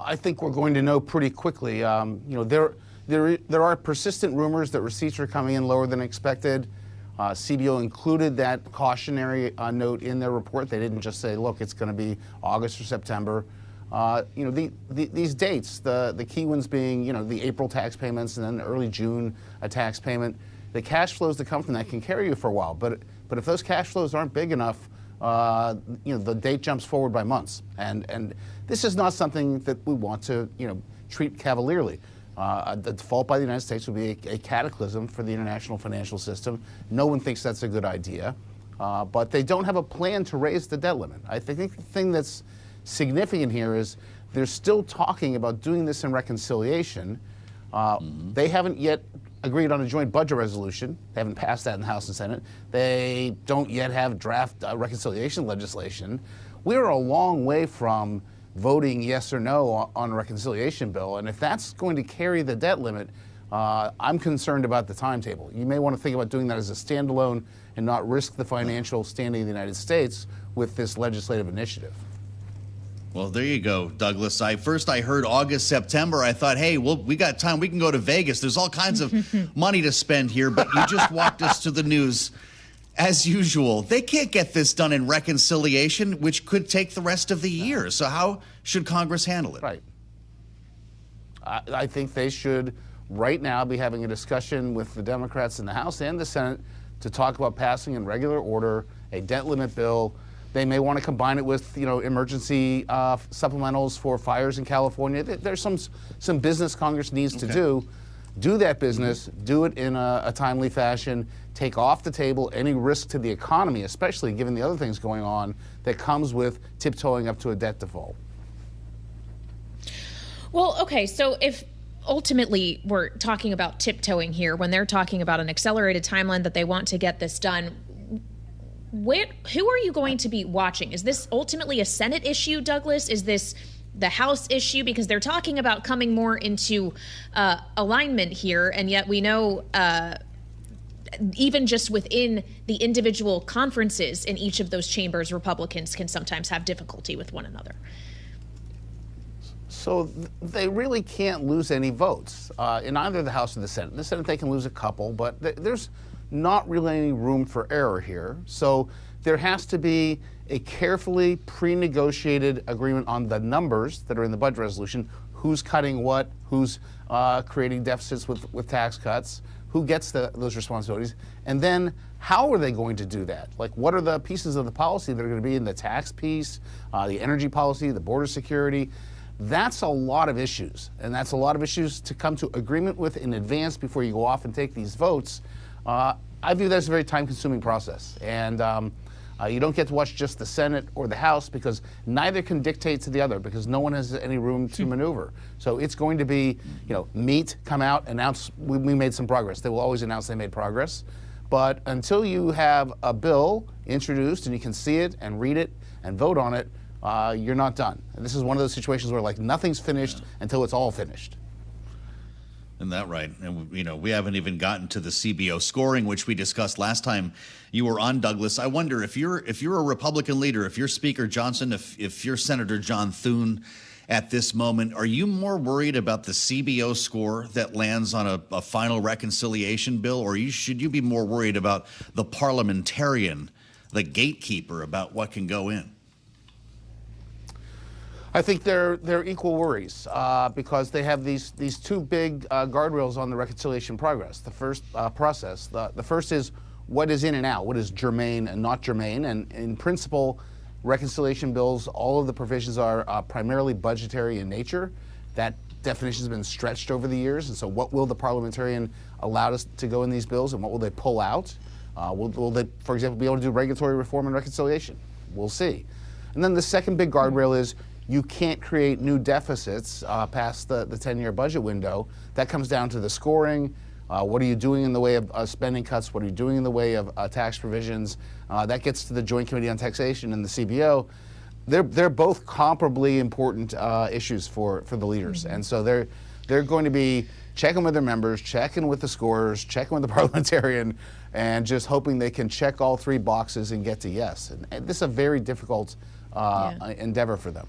I think we're going to know pretty quickly. There are persistent rumors that receipts are coming in lower than expected. CBO included that cautionary note in their report. They didn't just say, look, it's going to be August or September. These dates, the key ones being, the April tax payments and then early June a tax payment. The cash flows that come from that can carry you for a while. But if those cash flows aren't big enough, the date jumps forward by months. And this is not something that we want to, treat cavalierly. A default by the United States would be a cataclysm for the international financial system. No one thinks that's a good idea. But they don't have a plan to raise the debt limit. I think the thing that's significant here is they're still talking about doing this in reconciliation. They haven't yet agreed on a joint budget resolution. They haven't passed that in the House and Senate. They don't yet have draft reconciliation legislation. We're a long way from voting yes or no on a reconciliation bill. And if that's going to carry the debt limit, I'm concerned about the timetable. You may want to think about doing that as a standalone and not risk the financial standing of the United States with this legislative initiative. Well, there you go, Douglas. First I heard August, September. I thought, hey, well, we got time. We can go to Vegas. There's all kinds of money to spend here. But you just walked us to the news. As usual, they can't get this done in reconciliation, which could take the rest of the year. So how should Congress handle it? Right. I think they should right now be having a discussion with the Democrats in the House and the Senate to talk about passing in regular order a debt limit bill. They may want to combine it with, emergency supplementals for fires in California. There's some business Congress needs to do. Do that business, do it in a timely fashion, take off the table any risk to the economy, especially given the other things going on that comes with tiptoeing up to a debt default. Well, okay, so if ultimately we're talking about tiptoeing here, when they're talking about an accelerated timeline that they want to get this done, who are you going to be watching? Is this ultimately a Senate issue, Douglas? Is this the House issue? Because they're talking about coming more into alignment here, and yet we know even just within the individual conferences in each of those chambers, Republicans can sometimes have difficulty with one another. So they really can't lose any votes in either the House or the Senate. In the Senate, they can lose a couple, but there's not really any room for error here. So there has to be a carefully pre-negotiated agreement on the numbers that are in the budget resolution, who's cutting what, who's creating deficits with tax cuts, who gets those responsibilities, and then how are they going to do that? Like, what are the pieces of the policy that are going to be in the tax piece, the energy policy, the border security? That's a lot of issues, and that's a lot of issues to come to agreement with in advance before you go off and take these votes. I view that as a very time-consuming process, and you don't get to watch just the Senate or the House because neither can dictate to the other because no one has any room to maneuver. So it's going to be, meet, come out, announce we made some progress. They will always announce they made progress. But until you have a bill introduced and you can see it and read it and vote on it, you're not done. And this is one of those situations where nothing's finished until it's all finished. Isn't that right? And we haven't even gotten to the CBO scoring, which we discussed last time you were on, Douglas. I wonder if you're a Republican leader, if you're Speaker Johnson, if you're Senator John Thune at this moment, are you more worried about the CBO score that lands on a final reconciliation bill, or should you be more worried about the parliamentarian, the gatekeeper, about what can go in? I think they're equal worries because they have these two big guardrails on the reconciliation progress. The first process, the first is what is in and out, what is germane and not germane, and in principle, reconciliation bills, all of the provisions are primarily budgetary in nature. That definition has been stretched over the years, and so what will the parliamentarian allow us to go in these bills, and what will they pull out? Will they, for example, be able to do regulatory reform and reconciliation? We'll see. And then the second big guardrail is you can't create new deficits past the 10-year budget window. That comes down to the scoring. What are you doing in the way of spending cuts? What are you doing in the way of tax provisions? That gets to the Joint Committee on Taxation and the CBO. They're both comparably important issues for the leaders. And so they're going to be checking with their members, checking with the scorers, checking with the parliamentarian, and just hoping they can check all three boxes and get to yes. And this is a very difficult endeavor for them.